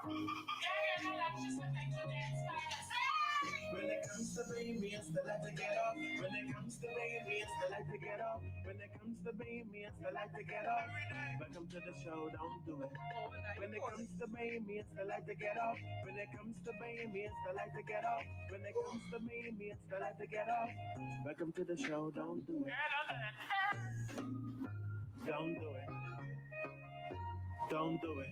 When it comes to baby, it's the like to get up. When it comes to baby, it's the like to get up. When it comes to baby, it's the like to get up. Welcome to the show, don't do it. When it comes to baby, it's the like to get up. When it comes to baby, it's the like to get up. When it comes to baby, it's the like to get up. Welcome to the show, don't do it. Don't do it. Don't do it.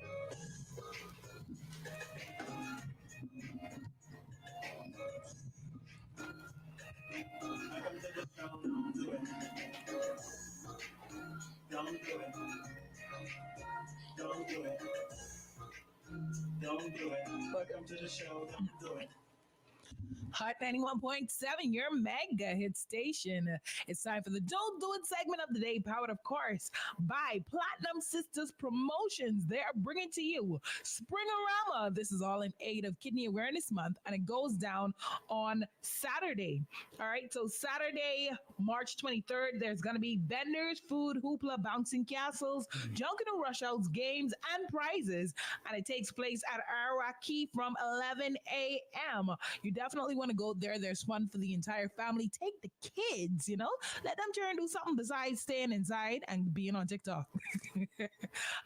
Welcome to the show, don't do it. Don't do it. Don't do it. Don't do it. Welcome to the show, don't do it. Hot 91.7, your mega hit station. It's time for the Don't Do It segment of the day, powered, of course, by Platinum Sisters Promotions. They are bringing to you Springorama. This is all in aid of Kidney Awareness Month, and it goes down on Saturday. All right, so Saturday, March 23rd, there's going to be vendors, food, hoopla, bouncing castles, junket and rush outs, games, and prizes. And it takes place at Arawaki from 11 a.m. You definitely want to go there. There's fun for the entire family. Take the kids, let them try and do something besides staying inside and being on TikTok. All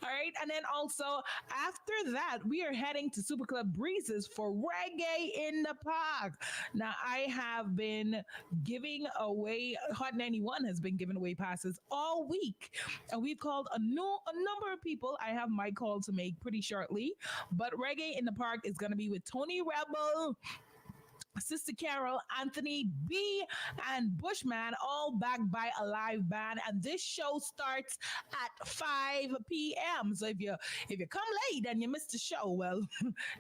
right. And then also after that, we are heading to Super Club Breezes for Reggae in the Park. Now, I have been giving away, Hot 91 has been giving away passes all week. And we've called a number of people. I have my call to make pretty shortly. But Reggae in the Park is going to be with Tony Rebel, Sister Carol, Anthony B, and Bushman, all backed by a live band. And this show starts at 5 p.m. So if you come late and you miss the show, well,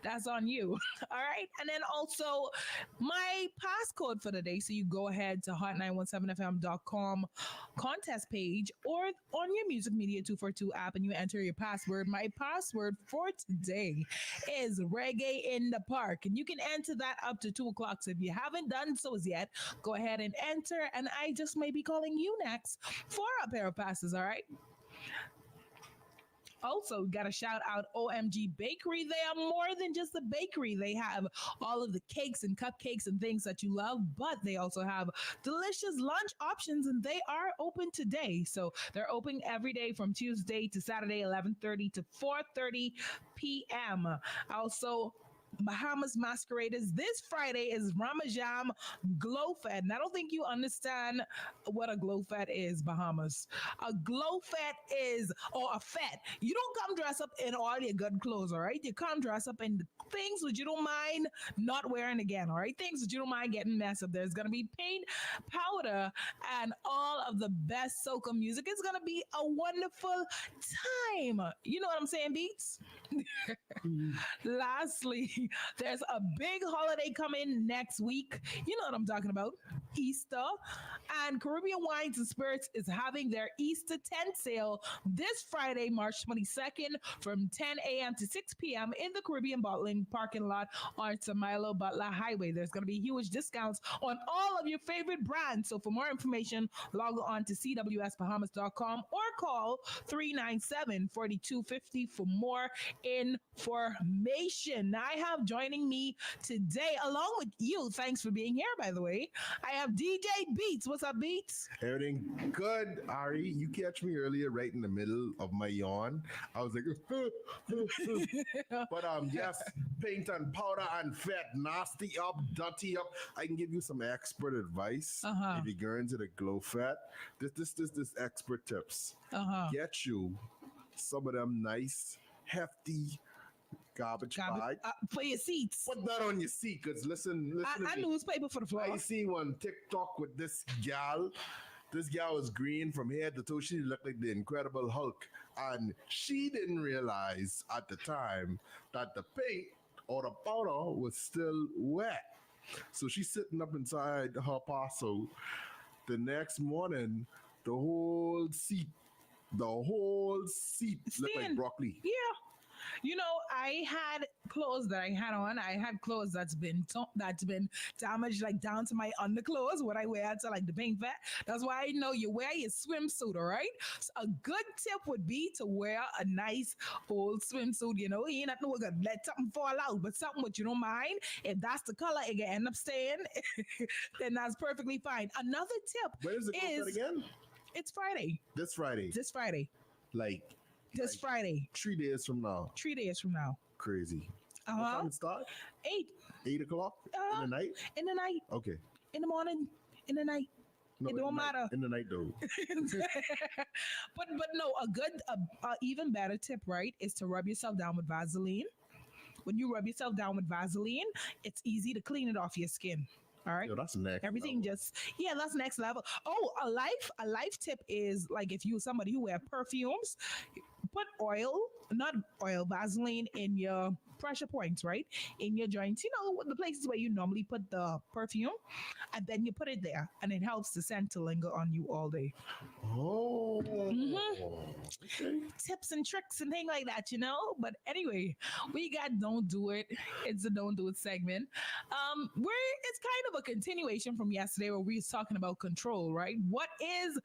that's on you. All right. And then also my passcode for the day. So you go ahead to hot917fm.com contest page or on your Music Media 242 app and you enter your password. My password for today is Reggae in the Park. And you can enter that up to 2 o'clock. So if you haven't done so as yet, go ahead and enter. And I just may be calling you next for a pair of passes. All right. Also, got to shout out OMG Bakery. They are more than just a bakery. They have all of the cakes and cupcakes and things that you love, but they also have delicious lunch options, and they are open today. So they're open every day from Tuesday to Saturday, 11:30 to 4:30 p.m. Also, Bahamas Masqueraders. This Friday is Ramajam Glow Fed. And I don't think you understand what a Glow Fed is, Bahamas. A Glow Fed is, or a Fed. You don't come dress up in all your good clothes, all right? You come dress up in things that you don't mind not wearing again, all right? Things that you don't mind getting messed up. There's going to be paint, powder, and all of the best soca music. It's going to be a wonderful time. You know what I'm saying, Beats? Lastly, there's a big holiday coming next week. You know what I'm talking about. Easter. And Caribbean Wines and Spirits is having their Easter tent sale this Friday, March 22nd from 10 a.m. to 6 p.m. in the Caribbean Bottling parking lot on Tamilo Butler Highway. There's going to be huge discounts on all of your favorite brands. So for more information, log on to cwsbahamas.com or call 397-4250 for more information. Now, I have joining me today, along with you, thanks for being here, by the way, I have DJ Beatz. What's up, Beatz? Everything good, Ari. You catch me earlier right in the middle of my yawn. I was like, but yes, paint and powder and fat, nasty up, dirty up. I can give you some expert advice if you go into the Glow Fat. This expert tips. Get you some of them nice, hefty garbage bag for your seats. Put that on your seat, because listen. I newspaper for the floor. I see one TikTok with this gal. This gal was green from head to toe. She looked like the Incredible Hulk, and she didn't realize at the time that the paint or the powder was still wet. So she's sitting up inside her parcel. The next morning, the whole seat looked like broccoli. Yeah. I had clothes that I had on. I had clothes that's been damaged, like down to my underclothes. What I wear to like the paint vet. That's why I know you wear your swimsuit. All right. So a good tip would be to wear a nice old swimsuit. You not know gonna let something fall out, but something what you don't mind. If that's the color, it can end up staying. Then that's perfectly fine. Another tip When is the concert is again? it's Friday. This Friday. This Friday. Like This Friday. 3 days from now. 3 days from now. Crazy. Uh What huh. time it start? 8 8 o'clock Uh, in the night? in the night, Okay. in the morning, in the night. No, It in the don't night. matter. In the night though. But no, a even better tip, right, is to rub yourself down with Vaseline. When you rub yourself down with Vaseline, it's easy to clean it off your skin. All right. Yo, that's next. Everything level. just yeah, that's next level. Oh, a life tip is like if you somebody who wear perfumes, put oil, not oil, Vaseline in your pressure points, right? In your joints, the places where you normally put the perfume, and then you put it there, and it helps the scent to linger on you all day. Oh. Okay. Tips and tricks and things like that. But anyway, we got Don't Do It. It's a Don't Do It segment. Where it's kind of a continuation from yesterday where we was talking about control, right? What is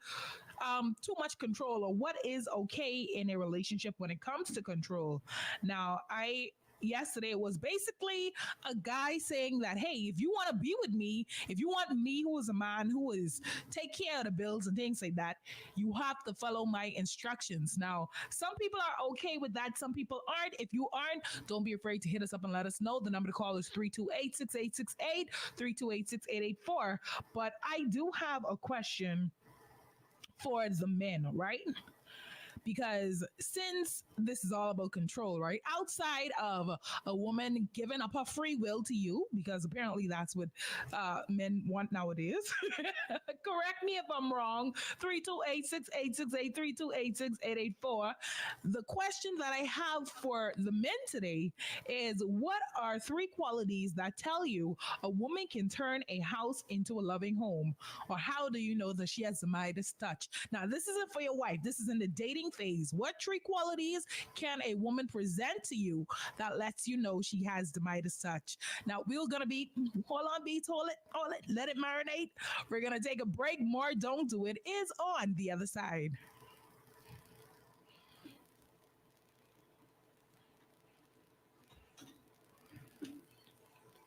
too much control, or what is okay in a relationship when it comes to control? Now, yesterday it was basically a guy saying that, hey, if you want to be with me, if you want me, who is a man who is take care of the bills and things like that, you have to follow my instructions. Now, some people are okay with that, some people aren't. If you aren't, don't be afraid to hit us up and let us know. The number to call is 328-6868, 328-6884. But I do have a question for the men, right? Because since this is all about control, right? Outside of a woman giving up her free will to you, because apparently that's what men want nowadays. Correct me if I'm wrong. 328-6868, 328-6884. The question that I have for the men today is, what are three qualities that tell you a woman can turn a house into a loving home? Or how do you know that she has the Midas touch? Now, this isn't for your wife. This is in the dating phase. What three qualities can a woman present to you that lets you know she has the Midas touch? Now, we're going to be, hold on, Beats, hold it, let it marinate. We're going to take a break. More Don't Do It is on the other side.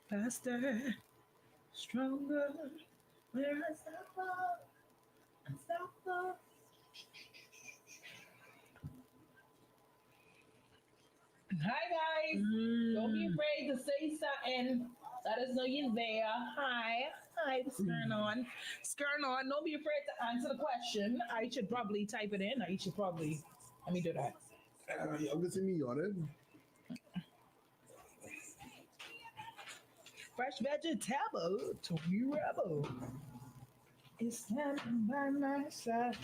Faster, stronger, we're unstoppable, unstoppable. Hi guys. Don't be afraid to say something. Let us know you're there. Hi. Hi, what's going on? What's going on? Don't be afraid to answer the question. I should probably type it in. I should probably let me do that. I'm gonna see me on it. Fresh vegetable to be rebel. It's standing by my side.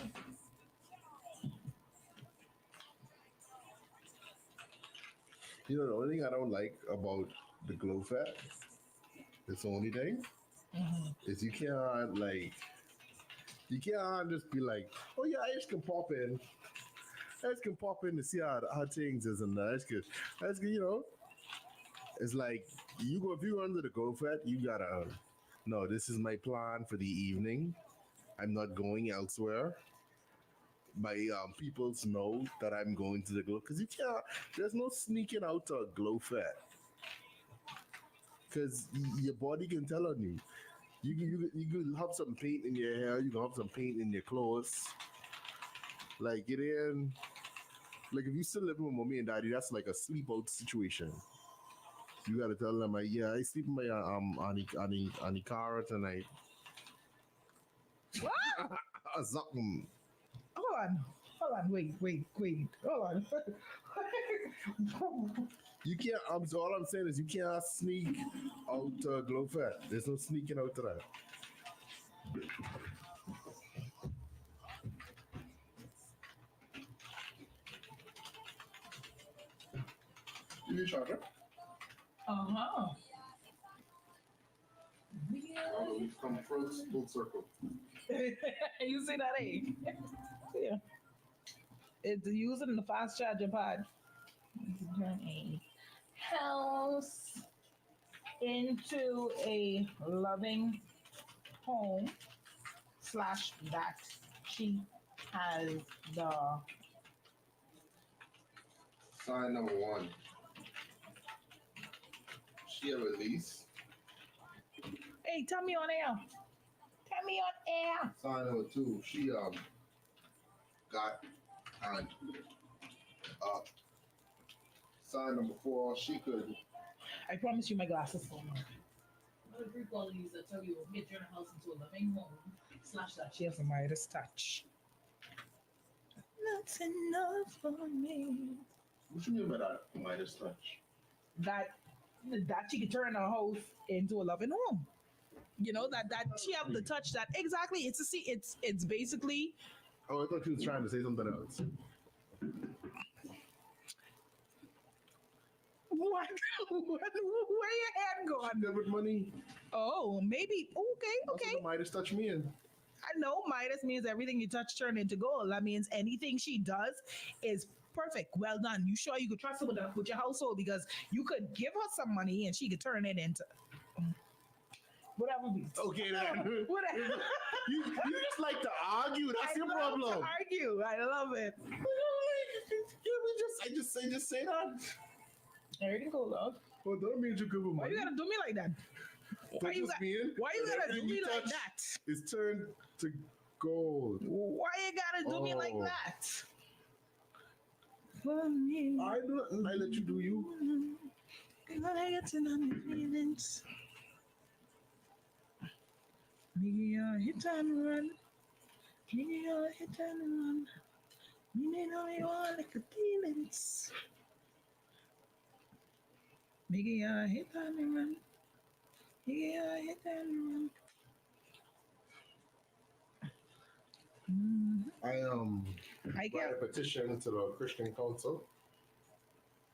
You know, the only thing I don't like about the glow fat, it's the only thing, is you can't just be like, oh yeah, I just can pop in. I just can pop in to see how things is, and that's good. That's good, It's like if you go under the glow fat, you gotta no, this is my plan for the evening. I'm not going elsewhere. My peoples know that I'm going to the glow, because you can't. There's no sneaking out to a glow fat, because your body can tell on you. You can have some paint in your hair. You can have some paint in your clothes. Like it in. Like if you still living with mommy and daddy, that's like a sleep out situation. You gotta tell them like, yeah, I sleep in my on the car tonight. What? Something. Hold on, wait, hold on. You can't. So all I'm saying is you can't sneak out glow fat. There's no sneaking out to that. You need charger? Uh-huh. We've come full circle. You see that, yeah. It's using the fast charger pod. Turn a house into a loving home slash that she has the Sign number one, she a release. hey, tell me on air. Tell me on air. Sign number two, she got and sign number four, she could. I promise you my glasses for me. Another three qualities that tell you get your house into a loving home slash that she has a Midas touch. That's enough for me. What you mean by that? Midas touch. That she could turn her house into a loving home. You know that she have the touch that exactly. It's basically Oh, I thought you was trying to say something else. what where your head gone? Good with money. Oh, maybe okay. That's what the Midas touch mean. I know Midas means everything you touch turn into gold. That means anything she does is perfect. Well done. You sure you could trust her with your household because you could give her some money and she could turn it into whatever. Okay then. Whatever. you just like to argue. That's your love problem. to argue. I love it. I just say that. Everything cool, dog. Well, that means you good with Why money. you gotta do me like that? Why you gotta do me like that? It's turned to gold. Why you gotta do me like Oh. that? For me. I don't. I let you do you. I get to know my feelings. Me hit and run. Me hit and run. Me know you want like a feelings. Me hit and run. Me hit and run. I I write get a petition to the Christian Council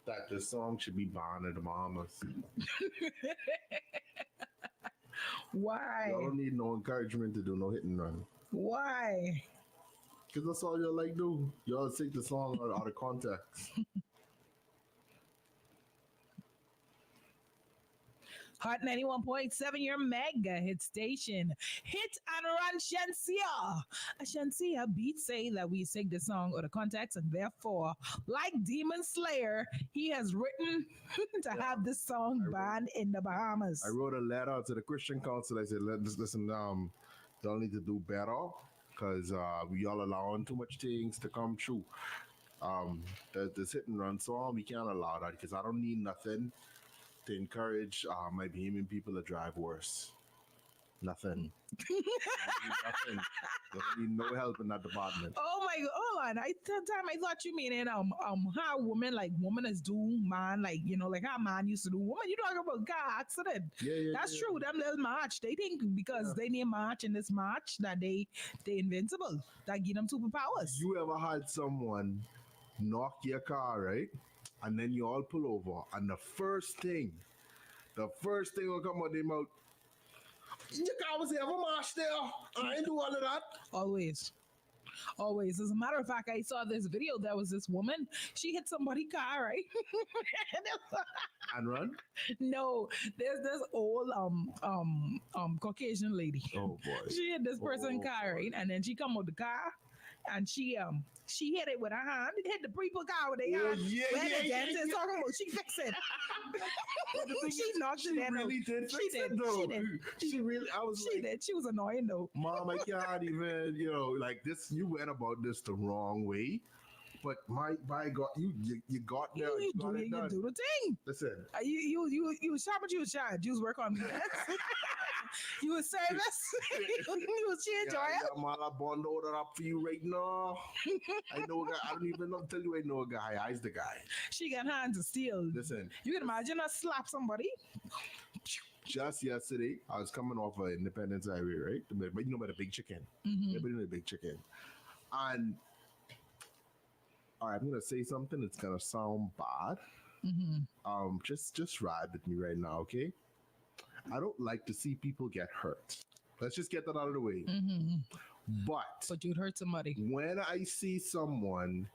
that this song should be banned in the Bahamas. why? Y'all don't need no encouragement to do no hit and run. Why? Because that's all y'all like do. Y'all take the song out of context. Hot 91.7, your mega hit station. Hit and run Shensia. Shensia Beatz say that we take the song out of context and therefore, like Demon Slayer, he has written to have this song banned in the Bahamas. I wrote a letter to the Christian Council. I said, listen, y'all need to do better because we all allowing too much things to come true. This hit and run song, we can't allow that because I don't need nothing to encourage my Bahamian people to drive worse. Nothing. Nothing. Don't need no help in that department. Oh my god, hold on. I thought you meaning how women is do man like like how man used to do woman. You talking about car accident. Yeah. That's true. Them little march. They think because they need march in this march that they invincible. That give them superpowers. You ever had someone knock your car, right? And then you all pull over, and the first thing will come out their mouth. Your car was ever march there. I ain't do all of that. Always. As a matter of fact, I saw this video. There was this woman. She hit somebody's car, right? And run? No, there's this old Caucasian lady. Oh boy. She hit this person's car, right? And then she come with the car and she hit it with her hand. Hit the people car with her hand. Talking about she fixed it. She knocked it in. Really did She fix did. it, though. She did. She really. I was She like, did. She was annoying though. Mom, I can't even. Like this. You went about this the wrong way. But by God, you got there. You got it done. You do the thing. Listen. You was sharp, but you was shy. You was work on me. You was service. You was she enjoy it. I'm all bond order up for you right now. I know a guy. I don't even know tell you I know a guy. I's the guy. She got hands of steel. Listen. You can imagine her slap somebody. Just yesterday, I was coming off of Independence Highway, right? But you know about the big chicken. Mm-hmm. Everybody know the big chicken. And all right, I'm gonna say something that's gonna sound bad. Mm-hmm. Just ride with me right now, okay? I don't like to see people get hurt. Let's just get that out of the way. Mm-hmm. But you'd hurt somebody. when I see someone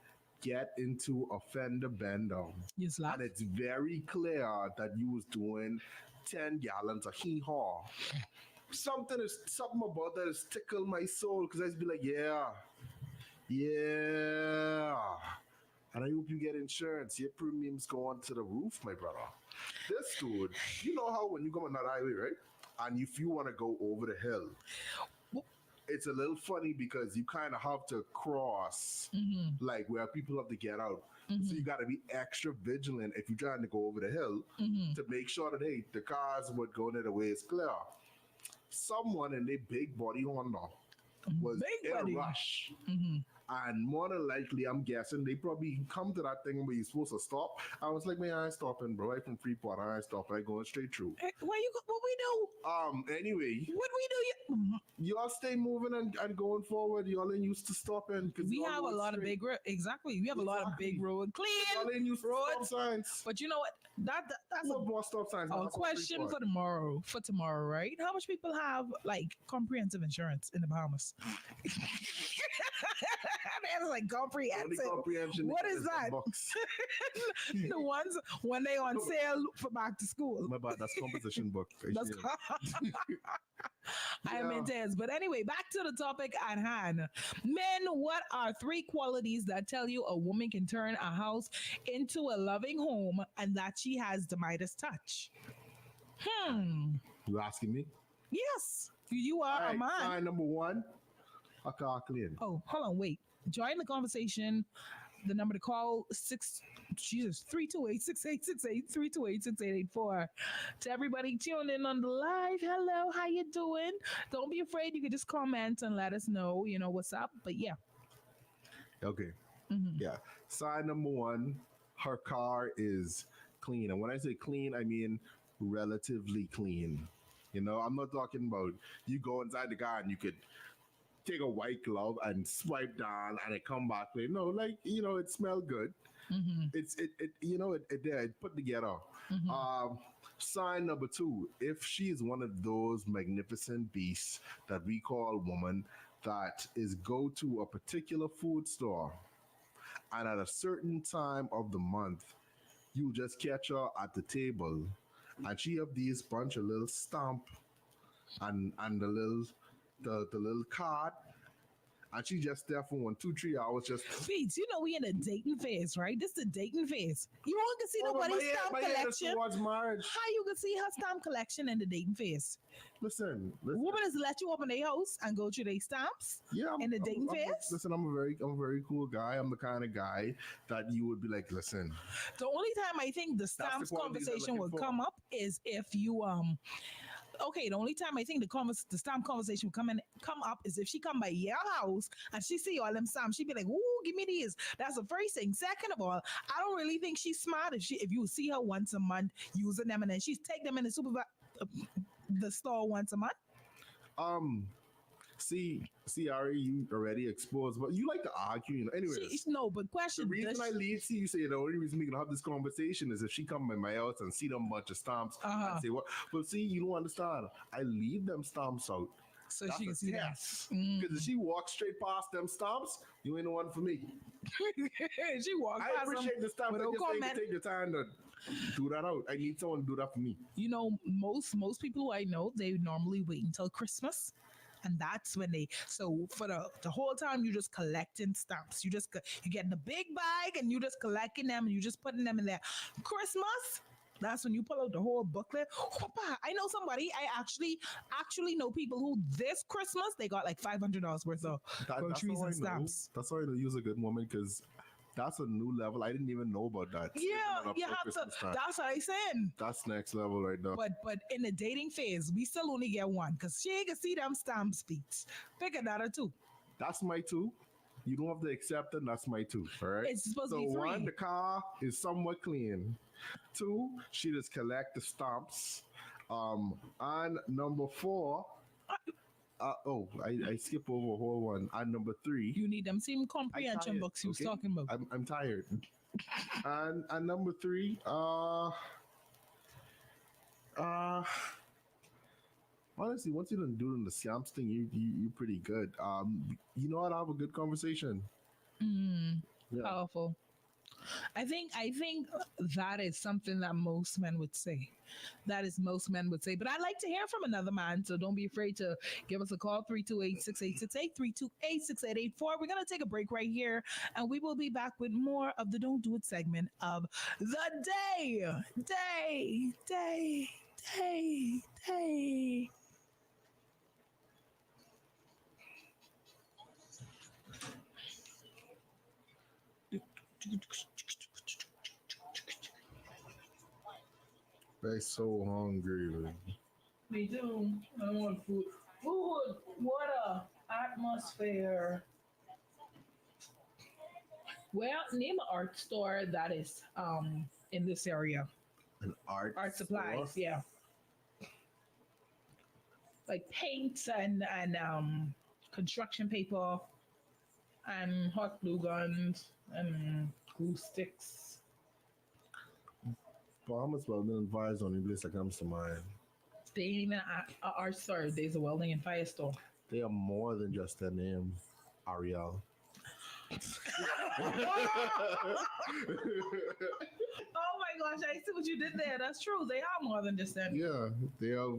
get into a fender bender, You slap. and it's very clear that you was doing 10 gallons of hee-haw. Something about that is tickle my soul because I just be like, yeah, yeah. And I hope you get insurance. Your premiums go on to the roof, my brother. This dude, you know how when you go on that highway, right? And if you want to go over the hill, it's a little funny because you kind of have to cross like where people have to get out. So you got to be extra vigilant if you're trying to go over the hill to make sure that hey, the cars would go in the way is clear. Someone in their big body Honda was Big in body. a rush. And more than likely, I'm guessing they probably come to that thing where you're supposed to stop. I was like, man, I ain't stopping, bro. I from Freeport, I ain't stopping. I going straight through. Hey, where you go? What we do? Anyway, What we do? y'all stay moving and going forward. Y'all ain't used to stopping. We have a lot of big road. Exactly. We have a lot of big road. Y'all ain't Clean used to roads. stop signs. But you know what? That's What more stop signs? a question for tomorrow. For tomorrow, right? How much people have like comprehensive insurance in the Bahamas? That's like comprehensive. comprehension. What is that? The ones when they on sale for back to school. My bad. That's composition book. That's I am intense. But anyway, back to the topic at hand. Men, what are 3 qualities that tell you a woman can turn a house into a loving home and that she has the Midas touch? You asking me? Yes, you are All a man. sign number 1. A car clean. Oh, hold on, wait. Join the conversation. The number to call 328-6868-328-6884. To everybody tuned in on the live, hello, how you doing? Don't be afraid. You can just comment and let us know, you know, what's up. But yeah. Okay. Yeah. Sign number 1. Her car is clean. And when I say clean, I mean relatively clean. You know, I'm not talking about you go inside the car and you could take a white glove and swipe down and it come back clean. No, like, you know, it smelled good. It you know, it put together. Sign number 2, if she is one of those magnificent beasts that we call woman that is go to a particular food store and at a certain time of the month, you just catch her at the table and she have these bunch of little stamp and the little card, and she just there for 1-2-3 hours just Beats, you know we in a dating phase, right? This is the dating phase. You won't can see nobody's stamp collection. towards marriage. How you can see her stamp collection in the dating phase? Listen. Woman is let you open their house and go through their stamps in the dating phase. Listen, I'm a very cool guy. I'm the kind of guy that you would be like, listen. The only time I think the stamps qualities I'm conversation will looking for. come up is if you okay, the only time I think the stamp conversation will come up is if she come by your house and she see all them stamps. She be like, "Ooh, give me these." That's the first thing. Second of all, I don't really think she's smart if you see her once a month using them and then she's take them in the store once a month. See, Ari, you already exposed, but you like to argue, you know. Anyways, No, but the question. reason I leave, see, you say the only reason we can have this conversation is if she come by my house and see them bunch of stamps and say what. But see, you don't understand. I leave them stamps out. So That's she a can see that. test. Because if she walks straight past them stamps, you ain't the one for me. She walked I past them appreciate the stamps. I without just say you comment. take your time to do that out. I need someone to do that for me. You know, most people who I know, they normally wait until Christmas. And that's when so for the whole time you just collecting stamps. You getting a big bag and you just collecting them and you just putting them in there. Christmas, that's when you pull out the whole booklet. Whoppa. I know somebody, I actually know people who this Christmas, they got like $500 worth of groceries and stamps. That's why I know you're a good woman, because that's a new level. I didn't even know about that. Yeah, you have to. That's what I said. That's next level right now. But in the dating phase, we still only get one because she ain't gonna see them stamps beats. Pick another 2. That's my 2. You don't have to accept it. That's my 2. All right. It's supposed to be 3. 1, the car is somewhat clean. 2, she just collect the stamps. And number 4. I skip over a whole one. And number 3. You need them same comprehension books you was talking about. I'm tired. and number 3, honestly, once you done doing the stamps thing, you pretty good. You know how to have a good conversation. Yeah. Powerful. I think that is something that most men would say. That is most men would say. But I'd like to hear from another man, so don't be afraid to give us a call 328-6868, 328-6884. We're gonna take a break right here, and we will be back with more of the Don't Do It segment of the day. Day, day, day, day. They're so hungry. Me too. I want food. Food, water, atmosphere. Well, name an art store that is in this area. An art Art store. supplies, yeah. Like paints and construction paper and hot glue guns and glue sticks. Bahamas Welding and Fire is the only place that comes to mind. They ain't even a art store. There's a welding and fire store. They are more than just their name, Ariel. Oh my gosh, I see what you did there. That's true. They are more than just that. Yeah, they have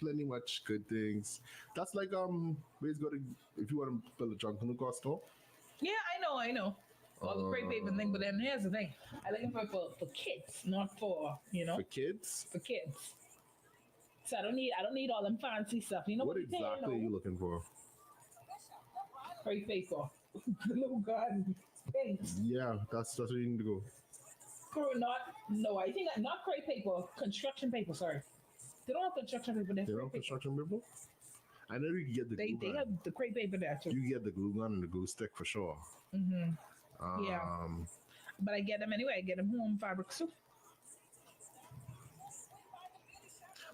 plenty much good things. That's like where you go to if you want to build a junk canoe store. Yeah, I know. All the crepe paper thing, but then here's the thing. I looking for kids, not for For kids. for kids. So I don't need all them fancy stuff. You know What what you exactly are you looking for? crepe paper, glue gun, paint. Yeah, that's where you need to go. Not no, I think not crepe paper, construction paper. Sorry, they don't have construction paper. They have They crepe don't paper. construction people. I know you can get the They glue they gun. have the crepe paper there too. You can get the glue gun and the glue stick for sure. Hmm. Um, Yeah. But I get them anyway. I get them home fabrics too.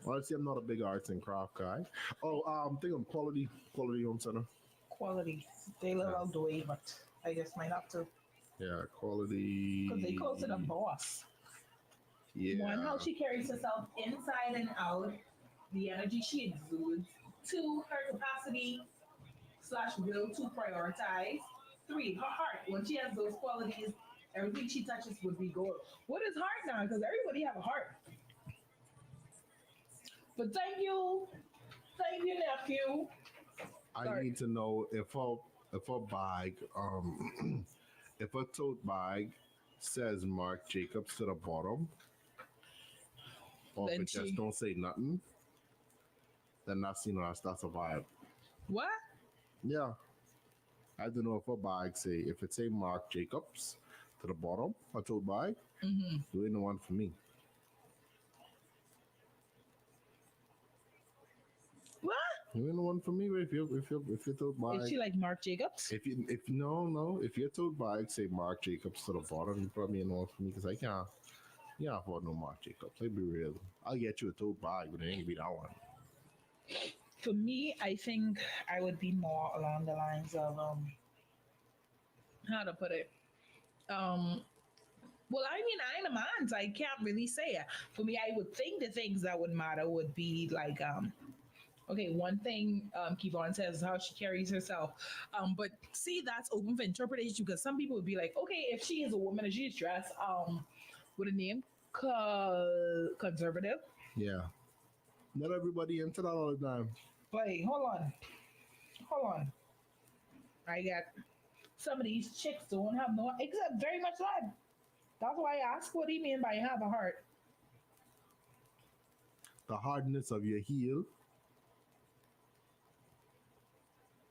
Honestly, I'm not a big arts and craft guy. Oh, think of quality home center. Quality. They live Yeah. out the way, but I just might have to Yeah, quality. because they close to the boss. Yeah. One, how she carries herself inside and out, the energy she exudes. Two, her capacity slash will to prioritize. Three, her heart. When she has those qualities, everything she touches would be gold. What is heart now? Because everybody have a heart. But thank you, nephew. I Sorry. need to know if a bag if a tote bag says Marc Jacobs to the bottom, or if Then it just she don't say nothing, then that's a vibe. what? Yeah, I don't know if a bag say if it say Marc Jacobs to the bottom, a tote bag, Mm-hmm. you ain't the one for me. What? You ain't the one for me. If you tote Is bag, she like Marc Jacobs? if no, if your tote bag say Marc Jacobs to the bottom, you probably ain't the one for me because I can't. Yeah, afford no Marc Jacobs. Let's be real. I'll get you a tote bag, but it ain't gonna be that one. For me, I think I would be more along the lines of how to put it. Um well, I mean, I ain't a man, so I can't really say it. For me, I would think the things that would matter would be like okay, one thing Kevon says is how she carries herself. But see, that's open for interpretation because some people would be like, okay, if she is a woman and she's dressed with a name conservative. Yeah. Not everybody into that all the time. But hey, hold on. I got some of these chicks don't have no except very much that. That's why I ask what do you mean by have a heart? The hardness of your heel.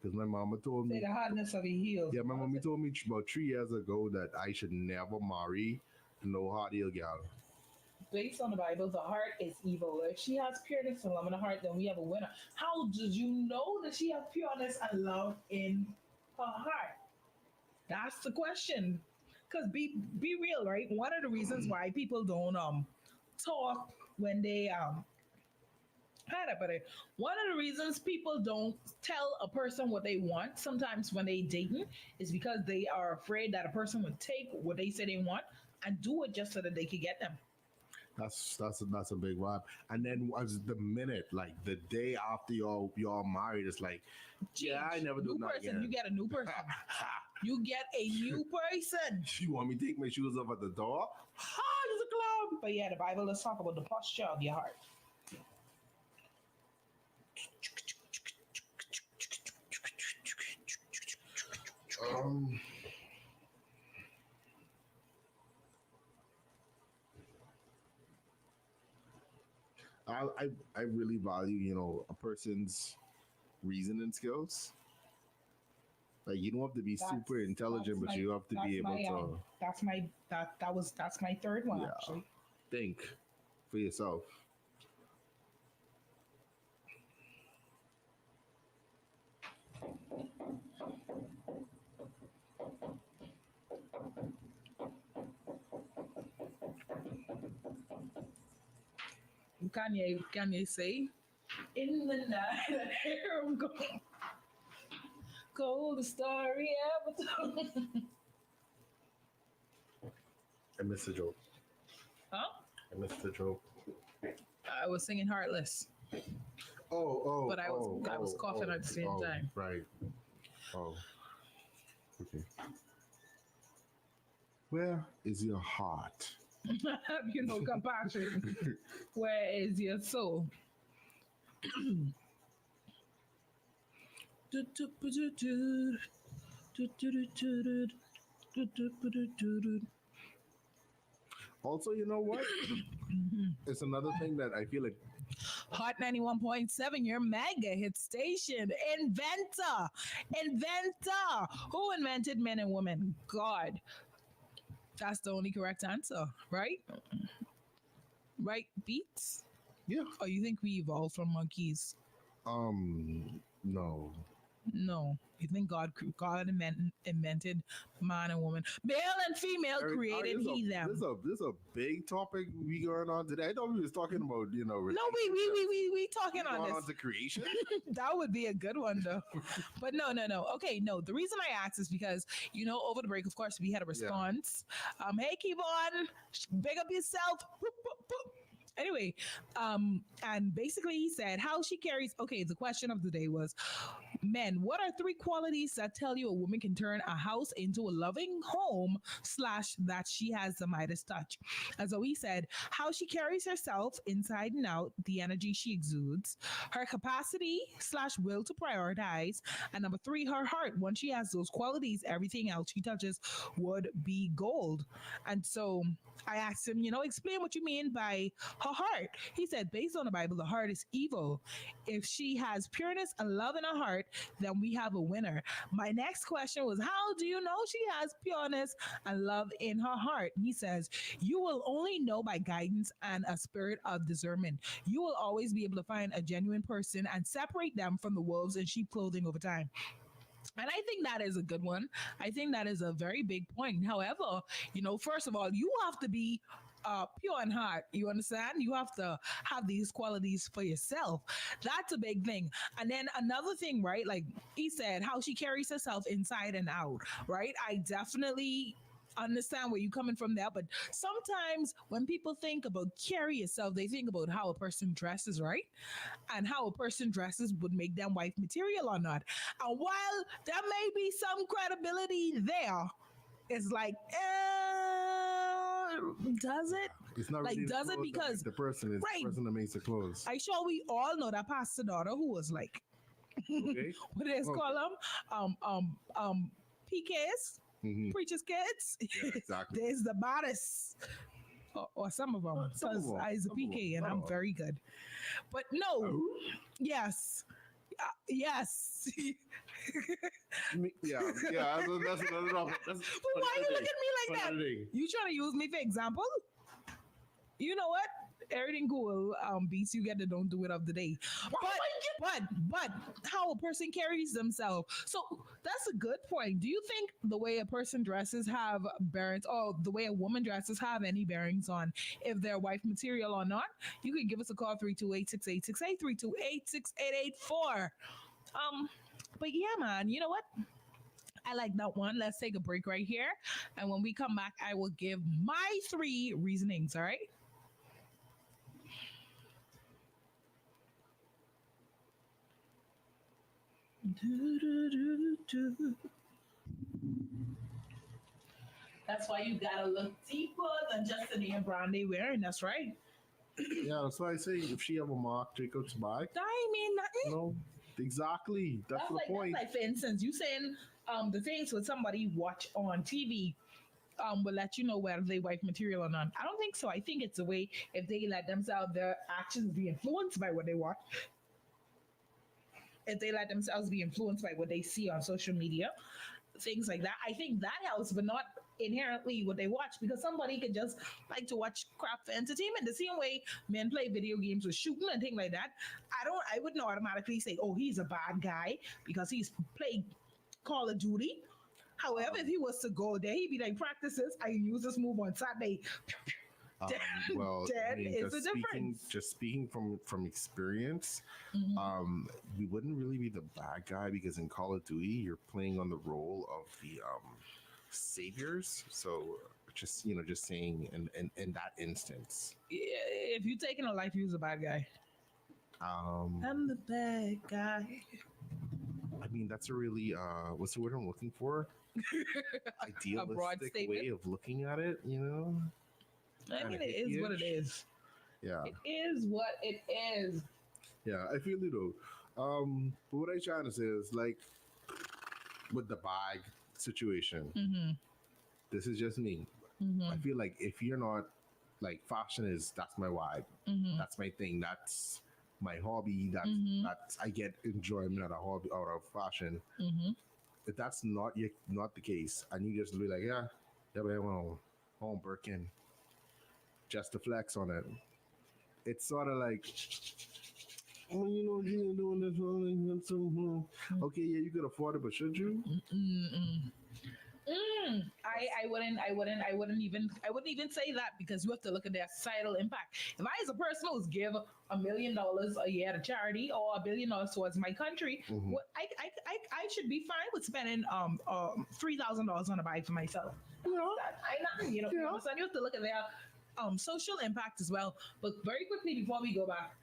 Because my mama told Say me, the hardness of your heels. yeah, my mommy told me about 3 years ago that I should never marry no hard heel girl. Based on the Bible, the heart is evil. If she has pureness and love in her heart, then we have a winner. How did you know that she has pureness and love in her heart? That's the question. Because be real, right? One of the reasons why people don't talk when they how to put it. One of the reasons people don't tell a person what they want sometimes when they dating is because they are afraid that a person would take what they say they want and do it just so that they could get them. That's a big vibe. And then was the minute, like the day after y'all married, it's like, yeah, I never do New that person. again. You get a new person. You get a new person. You want me to take my shoes off at the door? Ha! There's a clown. But yeah, the Bible does talk about the posture of your heart. Um, I really value, a person's reasoning skills. Like you don't have to be super intelligent, but you have to be able to that's my third one yeah, actually. think for yourself. Can you say in the night I hear him go cold story ever told. I missed the joke. Huh? I missed the joke. I was singing Heartless, but I was coughing at the same time. Right. Oh. Okay. Where is your heart? Compassion. Where is your soul? Also, you know what? It's another thing that I feel like Hot 91.7, your mega hit station. Inventor. Who invented men and women? God. That's the only correct answer, right? Right, Beats? yeah. Or you think we evolved from monkeys? No. No. You think God invented man and woman? Male and female created he them. This is a big topic we going on today. I thought we was talking about, No, we talking on this. On to creation. That would be a good one though. But no. Okay, no. The reason I asked is because over the break, of course, we had a response. Hey, keep on, big up yourself. Boop, boop, boop. Anyway, and basically he said how she carries. Okay, the question of the day was, men, what are 3 qualities that tell you a woman can turn a house into a loving home / that she has the Midas touch? And so he said how she carries herself inside and out, the energy she exudes, her capacity / will to prioritize, and number 3, her heart. Once she has those qualities, everything else she touches would be gold. And so I asked him, explain what you mean by her heart. He said, based on the Bible, the heart is evil. If she has pureness and love in her heart, then we have a winner. My next question was, how do you know she has pureness and love in her heart? And he says, you will only know by guidance and a spirit of discernment. You will always be able to find a genuine person and separate them from the wolves in sheep clothing over time. And I think that is a good one. I think that is a very big point. However, first of all, you have to be pure in heart. You understand? You have to have these qualities for yourself. That's a big thing. And then another thing, right? Like he said, how she carries herself inside and out, right? I definitely understand where you're coming from there, but sometimes when people think about carry yourself, they think about how a person dresses, right? And how a person dresses would make them wife material or not. And while there may be some credibility there, it's like, does it? It's not like, really does it because the person is right. the person that makes the clothes. I sure we all know that pastor daughter who was like, Okay. what do they call them? PKs. Mhm. Preachers' kids. Yeah, exactly. There's the bodice. Or some of them, because I was a PK and I'm very good. But no, yes. Yes. Yeah. That's another topic. But why you look at me like that? You trying to use me for example? You know what? Everything cool. Beats you get the don't do it of the day. But how a person carries themselves. So that's a good point. Do you think the way a person dresses have bearings, or the way a woman dresses have any bearings on if they're wife material or not? You can give us a call 328-6868, 328-6884. But yeah, man, you know what? I like that one. Let's take a break right here. And when we come back, I will give my 3 reasonings, all right? Do, do, do, do. That's why you gotta look deeper than just the name brand they wearing. That's right. Yeah, that's why I say if she have a mark, take out to buy. I mean nothing. No, exactly. That's the point. That's like for instance, you saying the things with somebody watch on TV will let you know whether they wife material or not. I don't think so. I think it's a way if they let themselves their actions be influenced by what they watch, if they let themselves be influenced by what they see on social media, things like that. I think that helps, but not inherently what they watch because somebody could just like to watch crap for entertainment. The same way men play video games with shooting and things like that. I wouldn't automatically say, oh, he's a bad guy because he's played Call of Duty. However, if he was to go there, he'd be like, practices, I use this move on Saturday. Um, well, Then it's a difference. just speaking from experience, Mhm. we wouldn't really be the bad guy because in Call of Duty, you're playing on the role of the saviors. So just saying in that instance, If you're taking a life, you're a bad guy. um, I'm the bad guy. I mean that's a really what's the word I'm looking for? A broad Idealistic statement. way of looking at it, I mean, kinda it is what it hippie-ish. is. Yeah, It is what it is. yeah, I feel it though. But what I trying to say is like with the bag situation. Mm-hmm. This is just me. I Mm-hmm. feel like if you're not like fashion is that's my vibe. Mm-hmm. That's my thing. That's my hobby. Mm-hmm. That's I get enjoyment out of hobby out of fashion. Mm-hmm. If that's not the case, and you just be like, yeah, but I want Birkin just to flex on it. It's sort of like, oh, you're doing this. Okay, yeah, you could afford it, but should you? Mm-mm. I wouldn't even say that because you have to look at their societal impact. If I, as a person who's give $1 million a year to charity or $1 billion towards my country, Mhm. what I should be fine with spending $3,000 on a bike for myself. Yeah, You understand? You have to look at their social impact as well. But very quickly before we go back,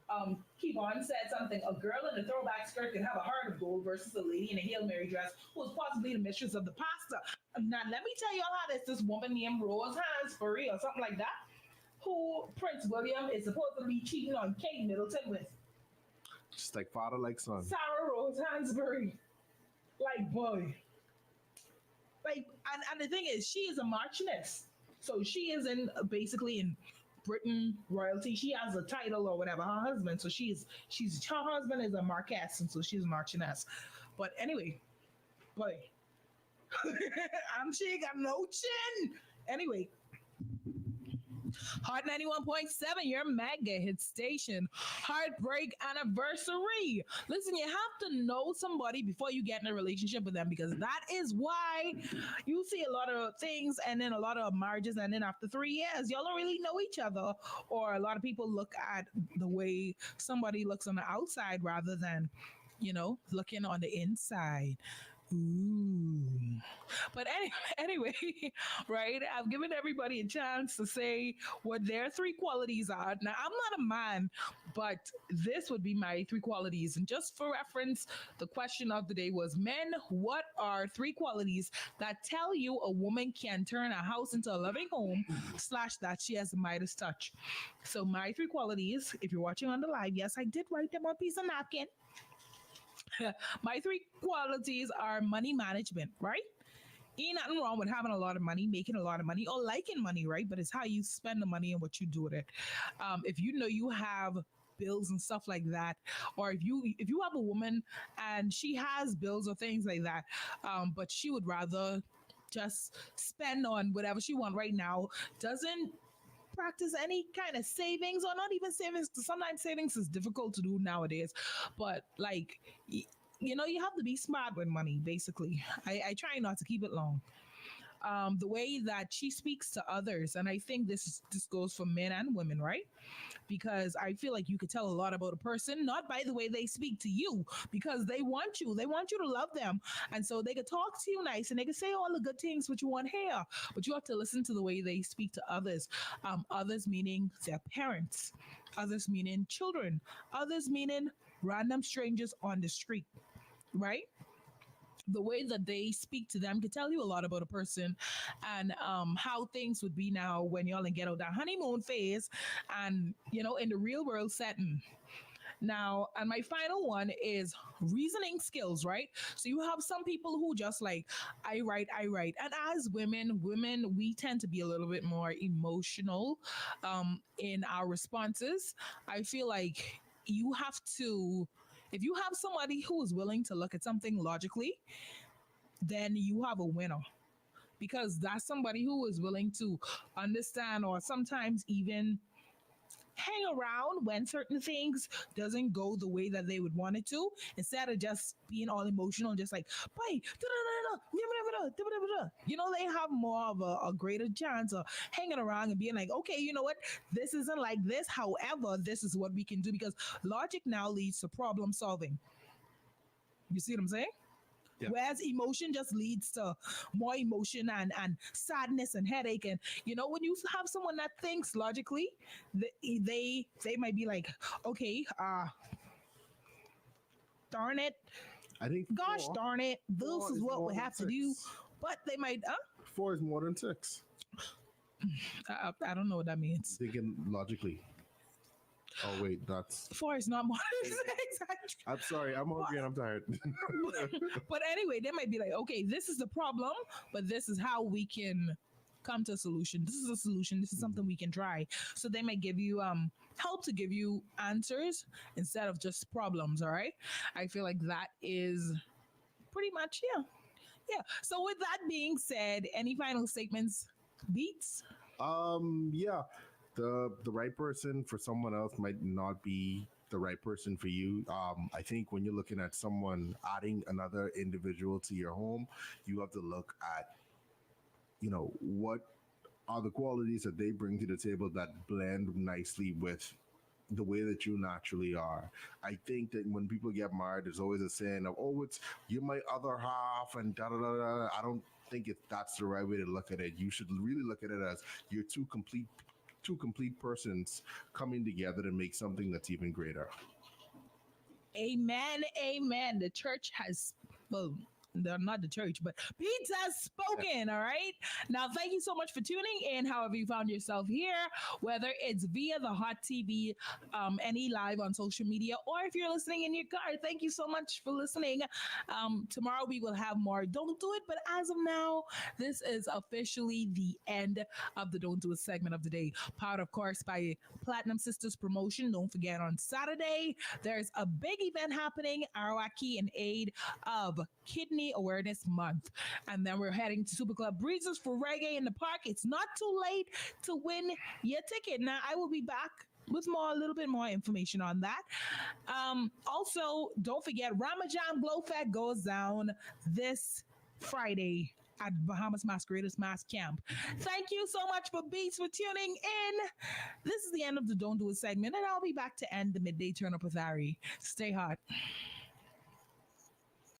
Kevon said something. A girl in a throwback skirt can have a heart of gold versus a lady in a Hail Mary dress who was possibly the mistress of the pastor. Now, let me tell y'all how this woman named Rose Hansbury or something like that, who Prince William is supposed to be cheating on Kate Middleton with. just like father, like son. Sarah Rose Hansbury. Like, boy. Like, and the thing is, she is a Marchioness. So she is basically in Britain royalty. She has a title or whatever. Her husband, so her husband is a Marquess, and so she's a Marchioness. But anyway, boy, and she got no chin. Anyway, Hot 91.7, your mega hit station. Heartbreak anniversary. Listen, you have to know somebody before you get in a relationship with them because that is why you see a lot of things and then a lot of marriages. And then after 3 years, y'all don't really know each other. Or a lot of people look at the way somebody looks on the outside rather than, looking on the inside. Ooh. But anyway, right? I've given everybody a chance to say what their three qualities are. Now, I'm not a man, but this would be my three qualities. And just for reference, the question of the day was men, what are three qualities that tell you a woman can turn a house into a loving home, / that she has a Midas touch? So, my three qualities, if you're watching on the live, yes, I did write them on a piece of napkin. My three qualities are money management, right? Ain't nothing wrong with having a lot of money, making a lot of money, or liking money, right? But it's how you spend the money and what you do with it. If you know you have bills and stuff like that, or if you have a woman and she has bills or things like that, but she would rather just spend on whatever she want right now, doesn't practice any kind of savings or not even savings, because sometimes savings is difficult to do nowadays, but like you have to be smart with money basically. I try not to keep it long. The way that she speaks to others, and I think this goes for men and women, right? Because I feel like you could tell a lot about a person not by the way they speak to you, because they want you to love them, and so they could talk to you nice and they could say all the good things what you want to hear, but you have to listen to the way they speak to others. Others meaning their parents, others meaning children, others meaning random strangers on the street. right? The way that they speak to them can tell you a lot about a person, and how things would be now when y'all in get out that honeymoon phase and in the real world setting. Now, and my final one is reasoning skills, right? So you have some people who just like, I write. And as women, we tend to be a little bit more emotional in our responses. I feel like you have to, if you have somebody who is willing to look at something logically, then you have a winner, because that's somebody who is willing to understand, or sometimes even hang around when certain things doesn't go the way that they would want it to, instead of just being all emotional and just like, bye, they have more of a greater chance of hanging around and being like, okay, you know what, this isn't like this, however this is what we can do, because logic now leads to problem solving. You see what I'm saying? Yeah. Whereas emotion just leads to more emotion and sadness and headache. And when you have someone that thinks logically, they might be like, okay, darn it, I think gosh darn it, this four is is what more we than have to do. six. But they might, 4 is more than 6. I don't know what that means. Thinking logically. Oh wait, that's. Four is not more than six. I'm sorry, I'm hungry and I'm tired. But anyway, they might be like, okay, this is the problem, but this is how we can come to a solution. This is a solution. This is something we can try. So they might give you help to give you answers instead of just problems. All right. I feel like that is pretty much, yeah. Yeah. So with that being said, any final statements, Beats? Yeah. The right person for someone else might not be the right person for you. I think when you're looking at someone adding another individual to your home, you have to look at, what are the qualities that they bring to the table that blend nicely with the way that you naturally are. I think that when people get married, there's always a saying of, "Oh, it's you're my other half," and da da da da. I don't think that's the right way to look at it. You should really look at it as you're two complete persons coming together to make something that's even greater. Amen. Amen. The church has, well, not the church, but Beats has spoken. All right. Now, thank you so much for tuning in. However, you found yourself here, whether it's via the Hot TV, any live on social media, or if you're listening in your car, thank you so much for listening. Tomorrow we will have more Don't Do It. But as of now, this is officially the end of the Don't Do It segment of the day. Powered, of course, by Platinum Sisters Promotion. Don't forget, on Saturday, there's a big event happening, Arawaki, in aid of Kidney Awareness Month. And then we're heading to Super Club Breezes for Reggae in the Park. It's not too late to win your ticket. Now, I will be back with a little bit more information on that. Also, don't forget, Ramadan Blow Fest goes down this Friday at Bahamas Masqueraders Mass Camp. Thank you so much for Beats for tuning in. This is the end of the Don't Do It segment, and I'll be back to end the midday turn up with Ari. Stay hot.